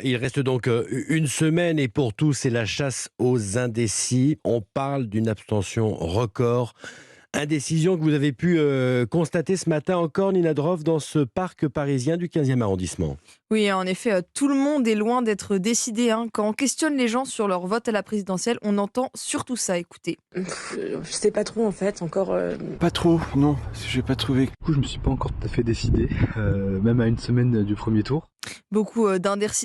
Il reste donc une semaine et pour tous, c'est la chasse aux indécis. On parle d'une abstention record. Indécision que vous avez pu constater ce matin encore, Nina Droff, dans ce parc parisien du 15e arrondissement. Oui, en effet, tout le monde est loin d'être décidé, hein. Quand on questionne les gens sur leur vote à la présidentielle, on entend surtout ça, écoutez. Je sais pas trop en fait, encore. Pas trop, non, j'ai pas trouvé. Du coup, je me suis pas encore tout à fait décidé, même à une semaine du premier tour. Beaucoup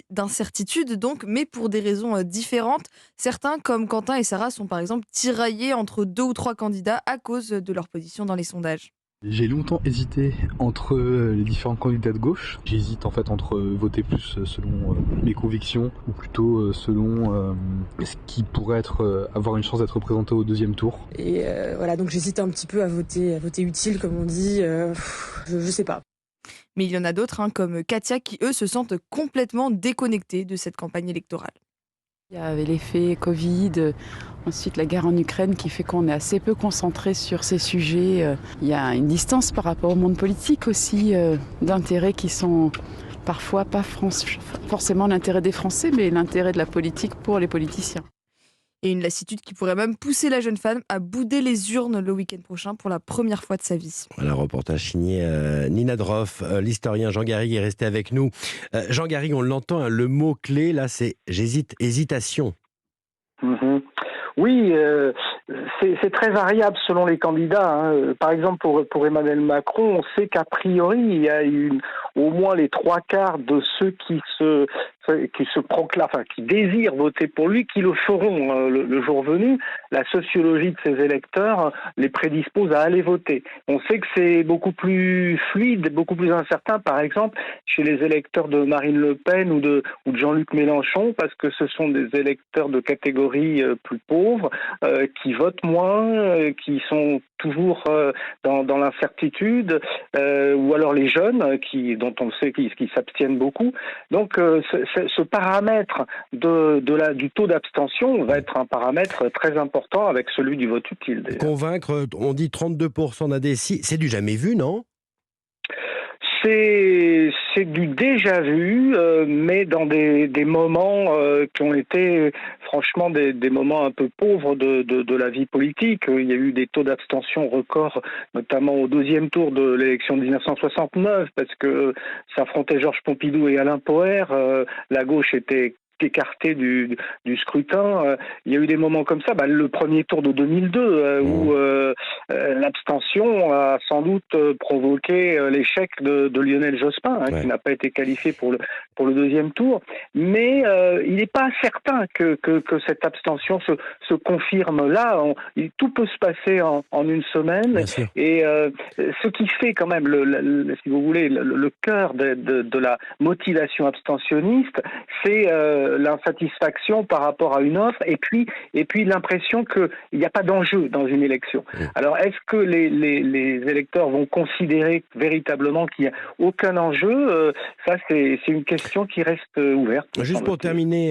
d'incertitudes donc, mais pour des raisons différentes. Certains, comme Quentin et Sarah, sont par exemple tiraillés entre 2 ou 3 candidats à cause de leur position dans les sondages. J'ai longtemps hésité entre les différents candidats de gauche. J'hésite en fait entre voter plus selon mes convictions ou plutôt selon ce qui pourrait avoir une chance d'être représenté au deuxième tour. Et voilà, donc j'hésite un petit peu à voter utile, comme on dit. Je sais pas. Mais il y en a d'autres, hein, comme Katia, qui eux se sentent complètement déconnectés de cette campagne électorale. Il y avait l'effet Covid, ensuite la guerre en Ukraine qui fait qu'on est assez peu concentré sur ces sujets. Il y a une distance par rapport au monde politique aussi, d'intérêts qui sont parfois pas forcément l'intérêt des Français, mais l'intérêt de la politique pour les politiciens. Et une lassitude qui pourrait même pousser la jeune femme à bouder les urnes le week-end prochain pour la première fois de sa vie. Voilà, reportage signé Nina Droff. L'historien Jean Garrigue est resté avec nous. Jean Garrigue, on l'entend, hein, le mot-clé, là, c'est j'hésite, hésitation. Mhm. Oui, c'est très variable selon les candidats, hein. Par exemple, pour Emmanuel Macron, on sait qu'a priori, il y a au moins les 3/4 de ceux qui se proclament, enfin, qui désirent voter pour lui, qui le feront le jour venu. La sociologie de ces électeurs les prédispose à aller voter. On sait que c'est beaucoup plus fluide, beaucoup plus incertain, par exemple, chez les électeurs de Marine Le Pen ou de Jean-Luc Mélenchon, parce que ce sont des électeurs de catégorie plus pauvres, qui votent moins, qui sont toujours dans l'incertitude, ou alors les jeunes, dont on sait qu'ils s'abstiennent beaucoup. Donc ce paramètre du taux d'abstention va être un paramètre très important avec celui du vote utile. Déjà. Convaincre, on dit 32% d'indécis, c'est du jamais vu, non ? C'est du déjà vu, mais dans des moments qui ont été franchement des moments un peu pauvres de la vie politique. Il y a eu des taux d'abstention records, notamment au deuxième tour de l'élection de 1969, parce que s'affrontaient Georges Pompidou et Alain Poher. La gauche était écarté du scrutin. Il y a eu des moments comme ça. Le premier tour de 2002, où l'abstention a sans doute provoqué l'échec de Lionel Jospin, qui n'a pas été qualifié pour le deuxième tour. Mais il n'est pas certain que cette abstention se confirme là. Tout peut se passer en une semaine. Et ce qui fait quand même, si vous voulez, le cœur de la motivation abstentionniste, c'est l'insatisfaction par rapport à une offre et puis l'impression qu'il n'y a pas d'enjeu dans une élection. Alors est-ce que les électeurs vont considérer véritablement qu'il n'y a aucun enjeu ? Ça c'est une question qui reste ouverte. Juste pour terminer,